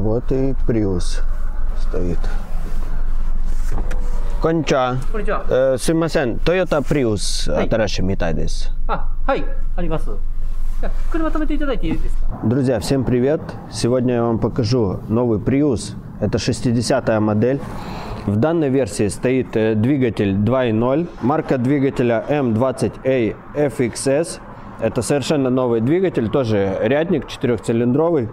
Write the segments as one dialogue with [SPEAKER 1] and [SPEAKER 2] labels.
[SPEAKER 1] вот и Prius стоит. Конча. Симасен, Toyota Prius 新しいみたいです。
[SPEAKER 2] はい、あります。車止めていただいていいですか?
[SPEAKER 1] Друзья, всем привет! Сегодня я вам покажу новый Prius. Это 60-я модель. В данной версии стоит двигатель 2.0. Марка двигателя M20A FXS. Это совершенно новый двигатель, тоже рядник 4-цилиндровый.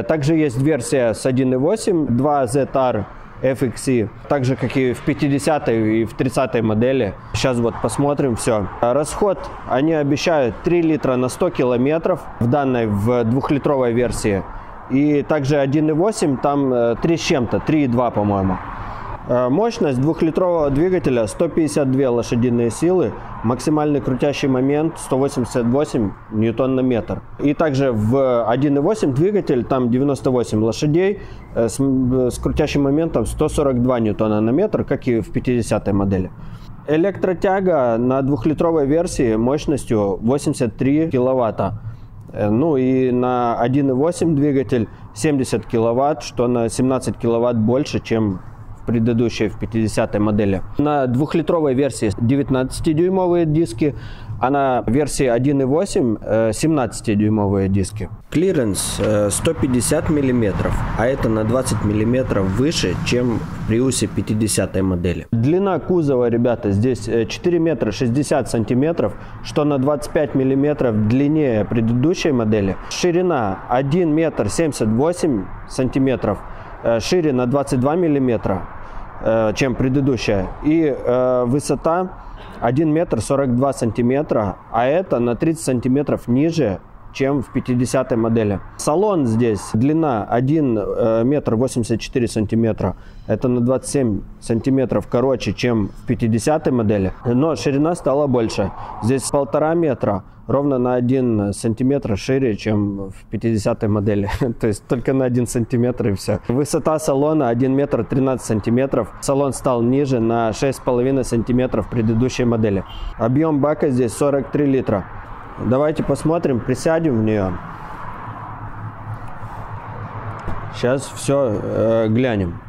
[SPEAKER 1] Также есть версия с 1.8 2ZR FXE, так же как и в 50-й и в 30-й модели. Сейчас вот посмотрим все. Расход они обещают 3 литра на 100 километров в данной, в 2-литровой версии. И также 1.8 там 3 с чем-то, 3,2 по-моему. Мощность 2-литрового двигателя 152 лошадиные силы, максимальный крутящий момент 188 ньютон на метр. И также в 1.8 двигатель там 98 лошадей с крутящим моментом 142 ньютона на метр, как и в 50-й модели. Электротяга на 2-литровой версии мощностью 83 киловатта. Ну и на 1.8 двигатель 70 киловатт, что на 17 киловатт больше, чем предыдущей в 50-й модели. На 2-литровой версии 19-дюймовые диски, а на версии 1.8 17-дюймовые диски. Клиренс 150 мм, а это на 20 мм выше, чем в Prius 50-й модели. Длина кузова, ребята, здесь 4 метра 60 сантиметров, что на 25 мм длиннее предыдущей модели. Ширина 1 метр 78 сантиметров, шире на 22 миллиметра, чем предыдущая. И высота 1 метр 42 сантиметра, а это на 30 сантиметров ниже, чем в 50-й модели. Салон здесь длина 1 метр 84 сантиметра, это на 27 сантиметров короче, чем в 50-й модели, но ширина стала больше. Здесь 1,5 метра, ровно на 1 сантиметр шире, чем в 50-й модели. То есть только на 1 сантиметр и все. Высота салона 1 метр 13 сантиметров. Салон стал ниже на 6,5 сантиметров предыдущей модели. Объем бака здесь 43 литра. Давайте посмотрим, присядем в нее. Сейчас все глянем.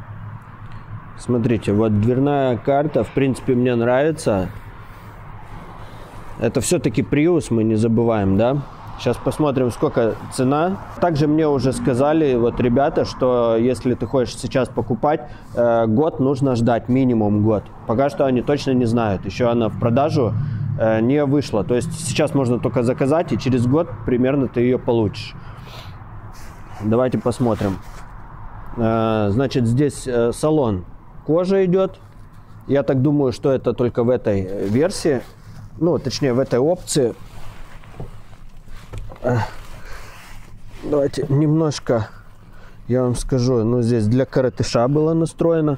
[SPEAKER 1] Смотрите, вот дверная карта, в принципе, мне нравится. Это все-таки Prius, мы не забываем, да? Сейчас посмотрим, сколько цена. Также мне уже сказали, вот ребята, что если ты хочешь сейчас покупать, год нужно ждать, минимум год. Пока что они точно не знают. Еще она в продажу не вышла. То есть сейчас можно только заказать, и через год примерно ты ее получишь. Давайте посмотрим. Значит, здесь салон кожа идет. Я так думаю, что это только в этой версии. Ну, точнее, в этой опции. Давайте немножко, я вам скажу, ну, здесь для коротыша было настроено.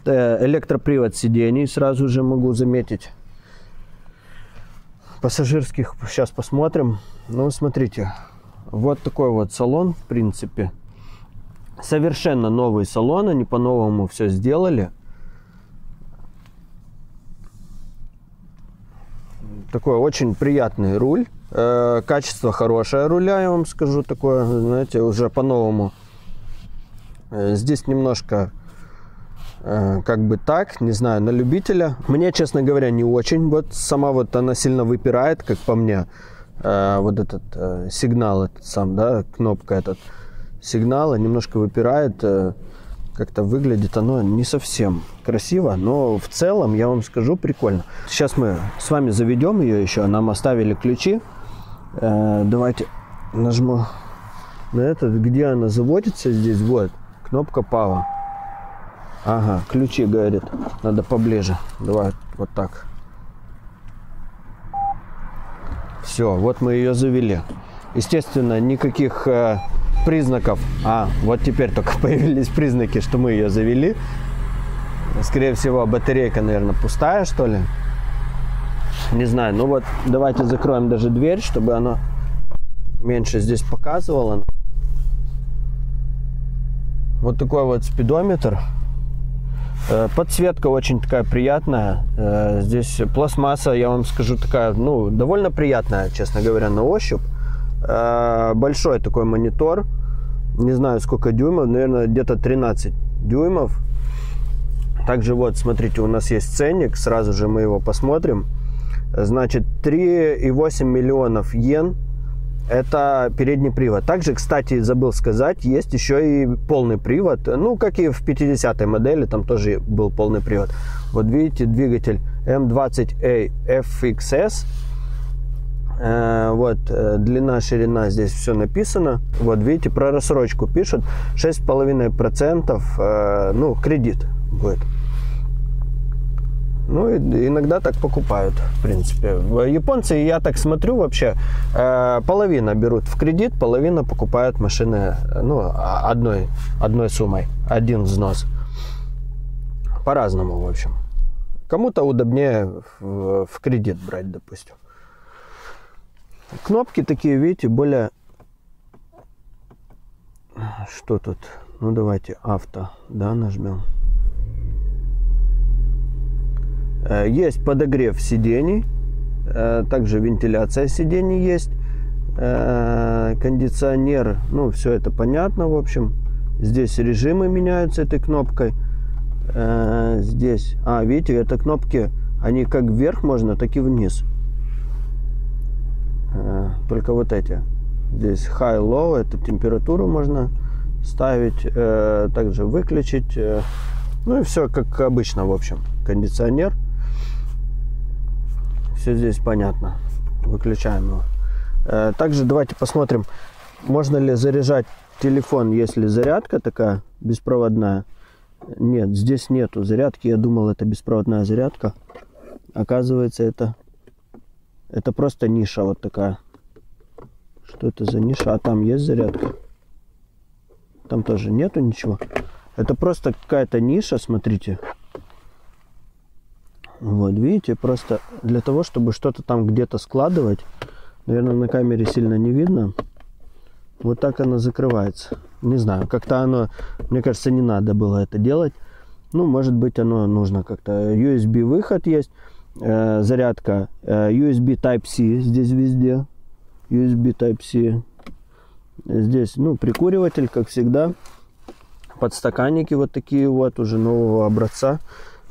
[SPEAKER 1] Электропривод сидений, сразу же могу заметить. Пассажирских сейчас посмотрим. Ну, смотрите, вот такой вот салон, в принципе. Совершенно новый салон, они по-новому все сделали. Такой очень приятный руль. Качество хорошее руля, я вам скажу, такое, знаете, уже по-новому. Здесь немножко как бы так, не знаю, на любителя. Мне, честно говоря, не очень. Вот сама вот она сильно выпирает, как по мне. Вот этот сигнал, этот сам, да, кнопка этот сигнала немножко выпирает. Как-то выглядит оно не совсем красиво, но в целом, я вам скажу, прикольно. Сейчас мы с вами заведем ее еще, нам оставили ключи. Давайте нажму на этот, где она заводится здесь, вот, кнопка Power. Ага, ключи, говорит, надо поближе. Давай вот так. Все, вот мы ее завели. Естественно, никаких признаков. Вот теперь только появились признаки, что мы ее завели. Скорее всего, батарейка, наверное, пустая, что ли. Не знаю. Ну вот, давайте закроем даже дверь, чтобы она меньше здесь показывала. Вот такой вот спидометр. Подсветка очень такая приятная. Здесь пластмасса, я вам скажу, такая, ну, довольно приятная, честно говоря, на ощупь. Большой такой монитор. Не знаю, сколько дюймов, наверное, где-то 13 дюймов. Также вот, смотрите, у нас есть ценник, сразу же мы его посмотрим. Значит, 3,8 миллионов йен. Это передний привод. Также, кстати, забыл сказать, есть еще и полный привод. Ну, как и в 50-й модели, там тоже был полный привод. Вот видите, двигатель M20A FXS. Вот, длина, ширина, здесь все написано. Вот, видите, про рассрочку пишут. 6,5%, ну, кредит будет. Ну, иногда так покупают, в принципе. Японцы, я так смотрю, вообще, половина берут в кредит, половина покупают машины, ну, одной суммой, один взнос. По-разному, в общем. Кому-то удобнее в кредит брать, допустим. Кнопки такие, видите, более... Что тут? Ну, давайте авто, да, нажмем. Есть подогрев сидений, также вентиляция сидений есть, кондиционер, ну, все это понятно, в общем. Здесь режимы меняются этой кнопкой. Здесь, видите, это кнопки, они как вверх можно, так и вниз. Только вот эти. Здесь high, low, это температуру можно ставить, также выключить. Ну и все как обычно, в общем. Кондиционер. Все здесь понятно. Выключаем его. Также давайте посмотрим, можно ли заряжать телефон, если зарядка такая беспроводная. Нет, здесь нету зарядки. Я думал, это беспроводная зарядка. Оказывается, это просто ниша вот такая. Что это за ниша? А там есть зарядка? Там тоже нету ничего. Это просто какая-то ниша, смотрите. Вот, видите, просто для того, чтобы что-то там где-то складывать. Наверное, на камере сильно не видно. Вот так она закрывается. Не знаю, как-то оно, мне кажется, не надо было это делать. Ну, может быть, оно нужно как-то. USB выход есть. Зарядка. USB Type-C здесь везде. USB Type-C. Здесь, ну, прикуриватель, как всегда. Подстаканники вот такие вот, уже нового образца.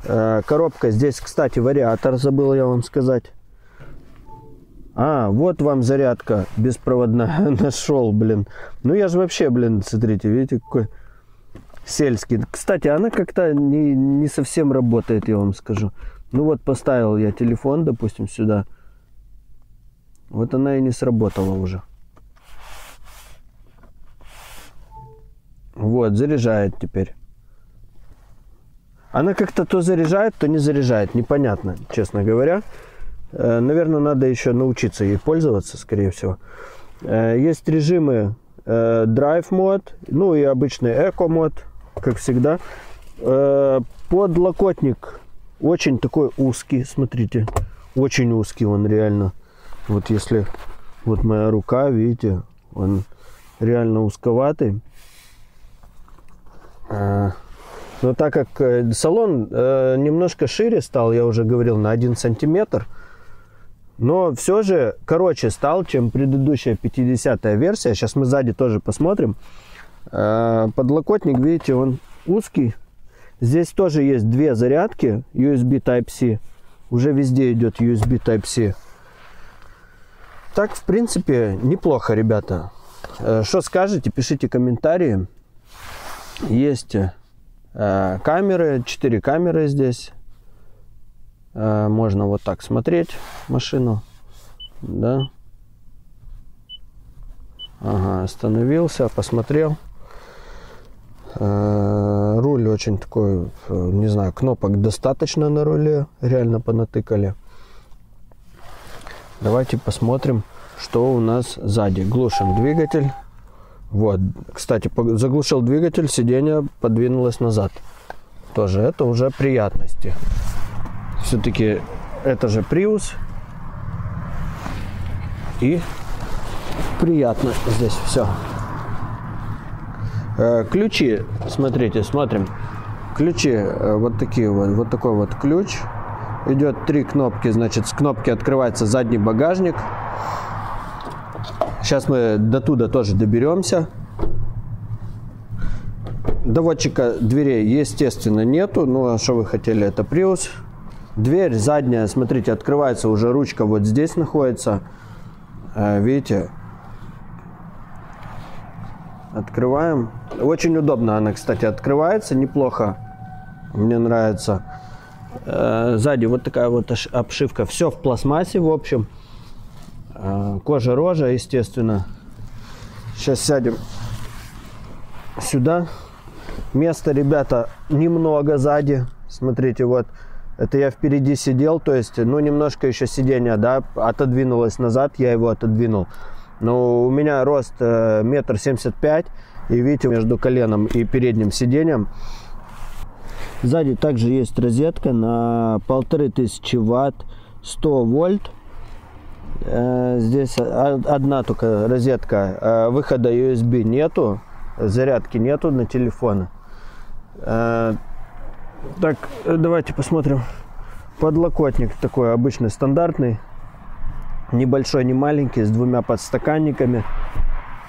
[SPEAKER 1] Коробка. Здесь, кстати, вариатор, забыл я вам сказать. Вот вам зарядка беспроводная. Нашел, блин. Ну, я же вообще, блин, смотрите, видите, какой сельский. Кстати, она как-то не совсем работает, я вам скажу. Ну, вот поставил я телефон, допустим, сюда. Вот она и не сработала уже. Вот, заряжает теперь. Она как-то то заряжает, то не заряжает. Непонятно, честно говоря. Наверное, надо еще научиться ей пользоваться, скорее всего. Есть режимы Drive мод, ну и обычный Eco мод, как всегда. Подлокотник очень такой узкий, смотрите. Очень узкий он реально. Вот если... Вот моя рука, видите, он реально узковатый. Но так как салон немножко шире стал, я уже говорил, на 1 сантиметр, но все же короче стал, чем предыдущая 50-я версия. Сейчас мы сзади тоже посмотрим. Подлокотник, видите, он узкий. Здесь тоже есть две зарядки USB Type-C. Уже везде идет USB Type-C. Так, в принципе, неплохо, ребята. Что скажете, пишите комментарии. Есть камеры, 4 камеры здесь. Можно вот так смотреть машину. Да. Ага, остановился, посмотрел. Руль очень такой, не знаю, кнопок достаточно на руле. Реально понатыкали. Давайте посмотрим, что у нас сзади. Глушим двигатель. Вот, кстати, заглушил двигатель, сиденье подвинулось назад. Тоже это уже приятности. Все-таки это же Prius. И приятно здесь все. Ключи, смотрите, смотрим. Ключи вот такие вот. Вот такой вот ключ. Идет 3 кнопки, значит, с кнопки открывается задний багажник. Сейчас мы до туда тоже доберемся. Доводчика дверей, естественно, нету. Ну, а что вы хотели? Это Prius. Дверь задняя, смотрите, открывается уже, ручка вот здесь находится. Видите? Открываем. Очень удобно она, кстати, открывается. Неплохо. Мне нравится. Сзади вот такая вот обшивка. Все в пластмассе, в общем. Кожа рожа, естественно. Сейчас сядем сюда. Места, ребята, немного сзади. Смотрите, вот. Это я впереди сидел, то есть, ну, немножко еще сиденье, да, отодвинулось назад, я его отодвинул. Но у меня рост 1,75 м, и видите, между коленом и передним сиденьем. Сзади также есть розетка на 1500 ватт, 100 вольт. Здесь одна только розетка, выхода USB нету, зарядки нету на телефон. Так, давайте посмотрим. Подлокотник такой обычный, стандартный. Небольшой, не маленький, с двумя подстаканниками.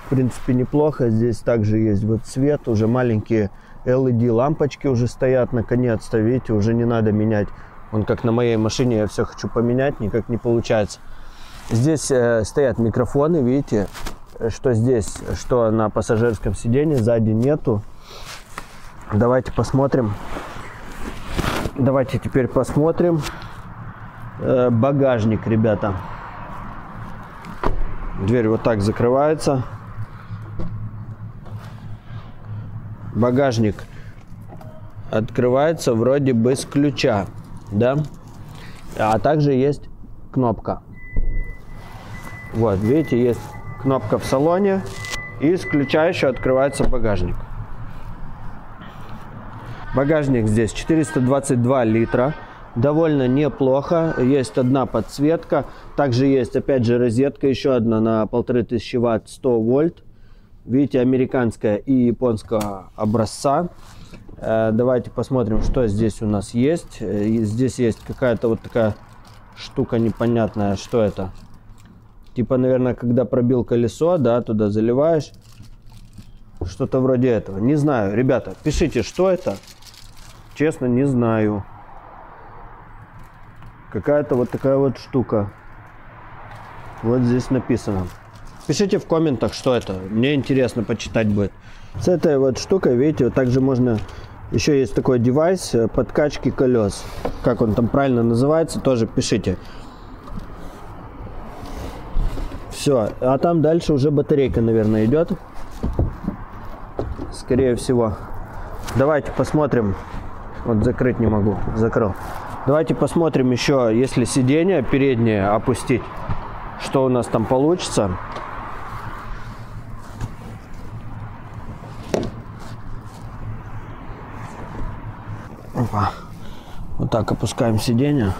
[SPEAKER 1] В принципе, неплохо. Здесь также есть вот свет. Уже маленькие LED лампочки уже стоят. Наконец-то, видите, уже не надо менять. Он как на моей машине, я все хочу поменять, никак не получается. Здесь стоят микрофоны, видите, что здесь, что на пассажирском сиденье. Сзади нету. Давайте посмотрим. Давайте теперь посмотрим багажник, ребята. Дверь вот так закрывается. Багажник открывается вроде бы с ключа, да? А также есть кнопка. Вот, видите, есть кнопка в салоне. И с ключа еще открывается багажник. Багажник здесь 422 литра. Довольно неплохо. Есть одна подсветка. Также есть, опять же, розетка. Еще одна на 1500 ватт, 100 вольт. Видите, американская и японского образца. Давайте посмотрим, что здесь у нас есть. Здесь есть какая-то вот такая штука непонятная. Что это? Типа, наверное, когда пробил колесо, да, туда заливаешь. Что-то вроде этого. Не знаю. Ребята, пишите, что это. Честно, не знаю. Какая-то вот такая вот штука. Вот здесь написано. Пишите в комментах, что это. Мне интересно почитать будет. С этой вот штукой, видите, вот также можно... Еще есть такой девайс подкачки колес. Как он там правильно называется, тоже пишите. Все. А там дальше уже батарейка, наверное, идет. Скорее всего. Давайте посмотрим. Вот закрыть не могу. Закрыл. Давайте посмотрим еще, если сиденье переднее опустить, что у нас там получится. Опа. Вот так опускаем сиденье.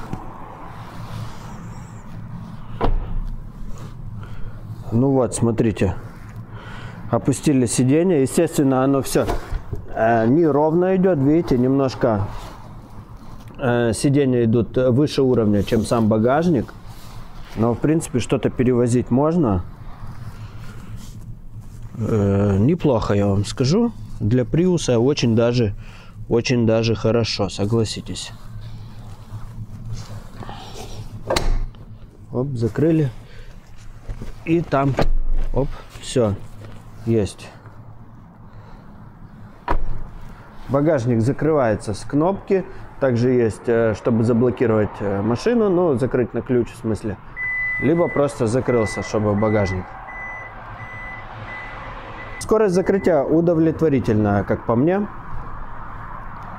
[SPEAKER 1] Ну вот, смотрите. Опустили сиденье. Естественно, оно все неровно идет. Видите, немножко сиденья идут выше уровня, чем сам багажник. Но, в принципе, что-то перевозить можно. Неплохо, я вам скажу. Для Приуса очень даже хорошо, согласитесь. Оп, закрыли. И там, оп, все, есть. Багажник закрывается с кнопки. Также есть, чтобы заблокировать машину, ну, закрыть на ключ, в смысле. Либо просто закрылся, чтобы багажник. Скорость закрытия удовлетворительная, как по мне.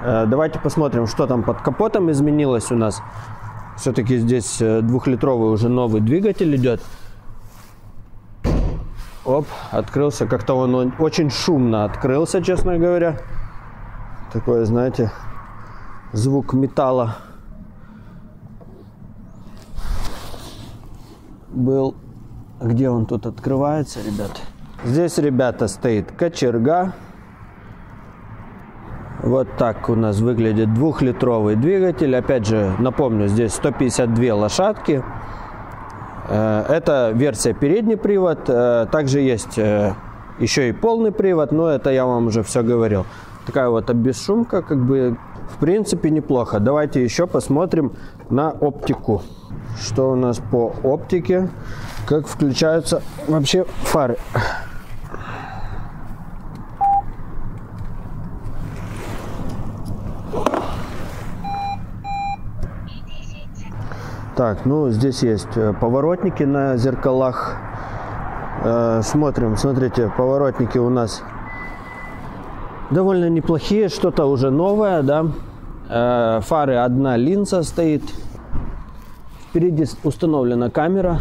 [SPEAKER 1] Давайте посмотрим, что там под капотом изменилось у нас. Все-таки здесь 2-литровый уже новый двигатель идет. Оп, открылся. Как-то он очень шумно открылся, честно говоря. Такое, знаете, звук металла был. Где он тут открывается, ребят? Здесь, ребята, стоит кочерга. Вот так у нас выглядит 2-литровый двигатель. Опять же, напомню, здесь 152 лошадки. Это версия передний привод. Также есть еще и полный привод, но это я вам уже все говорил. такая вот обесшумка, как бы в принципе неплохо. Давайте еще посмотрим на оптику. Что у нас по оптике, как включаются вообще фары. Так, ну здесь есть поворотники на зеркалах. Смотрим, смотрите, поворотники у нас довольно неплохие, что-то уже новое, да. Фары, одна линза стоит. Впереди установлена камера.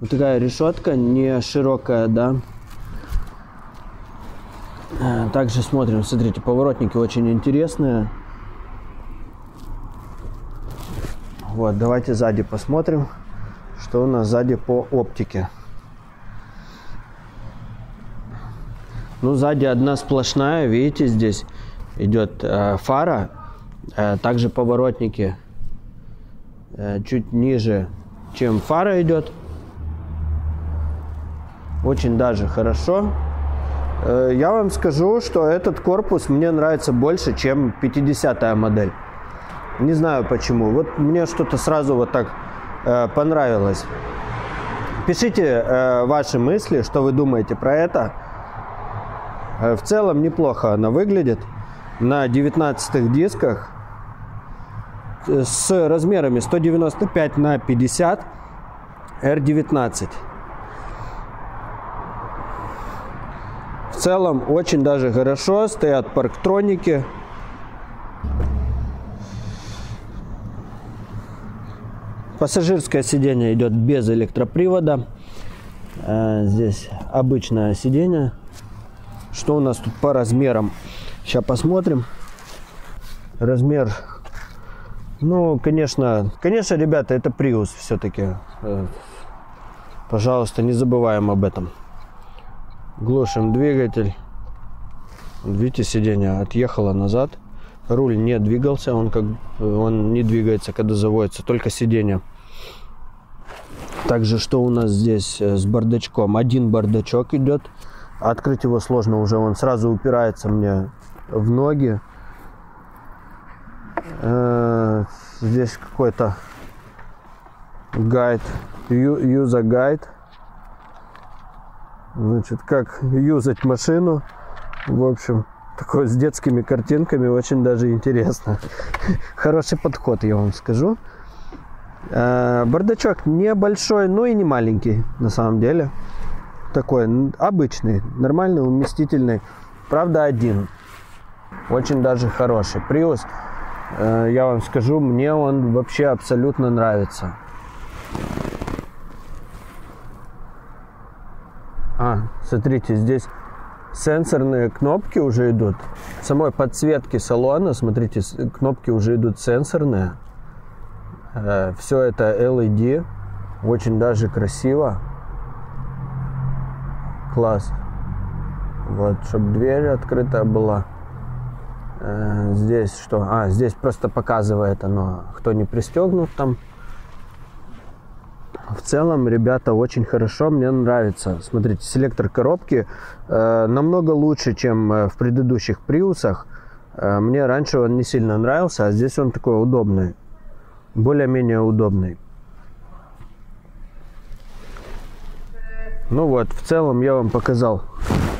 [SPEAKER 1] Вот такая решетка, не широкая, да. Также смотрим, смотрите, поворотники очень интересные. Вот, давайте сзади посмотрим, что у нас сзади по оптике. Ну, сзади одна сплошная, видите, здесь идет фара, также поворотники чуть ниже, чем фара идет. Очень даже хорошо. Я вам скажу, что этот корпус мне нравится больше, чем 50-я модель. Не знаю почему. Вот мне что-то сразу вот так понравилось. Пишите ваши мысли, что вы думаете про это. В целом неплохо она выглядит. На 19-х дисках с размерами 195 на 50 R19. В целом очень даже хорошо. Стоят парктроники. Пассажирское сиденье идет без электропривода. Здесь обычное сиденье. Что у нас тут по размерам? Сейчас посмотрим. Размер. Ну, конечно, ребята, это Prius все-таки. Пожалуйста, не забываем об этом. Глушим двигатель. Видите, сиденье отъехало назад. Руль не двигался, он не двигается, когда заводится, только сиденье. Также, что у нас здесь с бардачком? Один бардачок идет. Открыть его сложно уже, он сразу упирается мне в ноги. Здесь какой-то гайд, user гайд. Значит, как юзать машину. В общем, такой с детскими картинками, очень даже интересно. Хороший подход, я вам скажу. Бардачок небольшой, но и не маленький, на самом деле. Такой обычный, нормальный, уместительный. Правда, один. Очень даже хороший. Prius, я вам скажу, мне он вообще абсолютно нравится. Смотрите, здесь сенсорные кнопки уже идут. В самой подсветке салона, смотрите, кнопки уже идут сенсорные. Все это LED. Очень даже красиво. Класс. Вот, чтобы дверь открытая была. Здесь что? Здесь просто показывает оно, кто не пристегнут там. В целом, ребята, очень хорошо, мне нравится. Смотрите, селектор коробки намного лучше, чем в предыдущих Приусах. Мне раньше он не сильно нравился, а здесь он такой удобный. Более-менее удобный. Ну вот, в целом я вам показал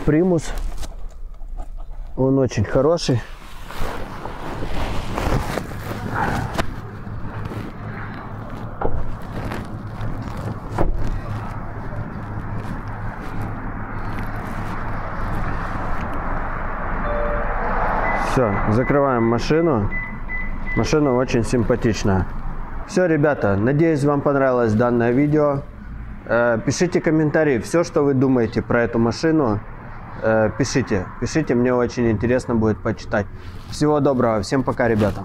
[SPEAKER 1] Примус. Он очень хороший. Все, закрываем машину. Машина очень симпатичная. Все, ребята, надеюсь, вам понравилось данное видео. Пишите комментарии, все, что вы думаете про эту машину. Пишите, мне очень интересно будет почитать. Всего доброго, всем пока, ребята.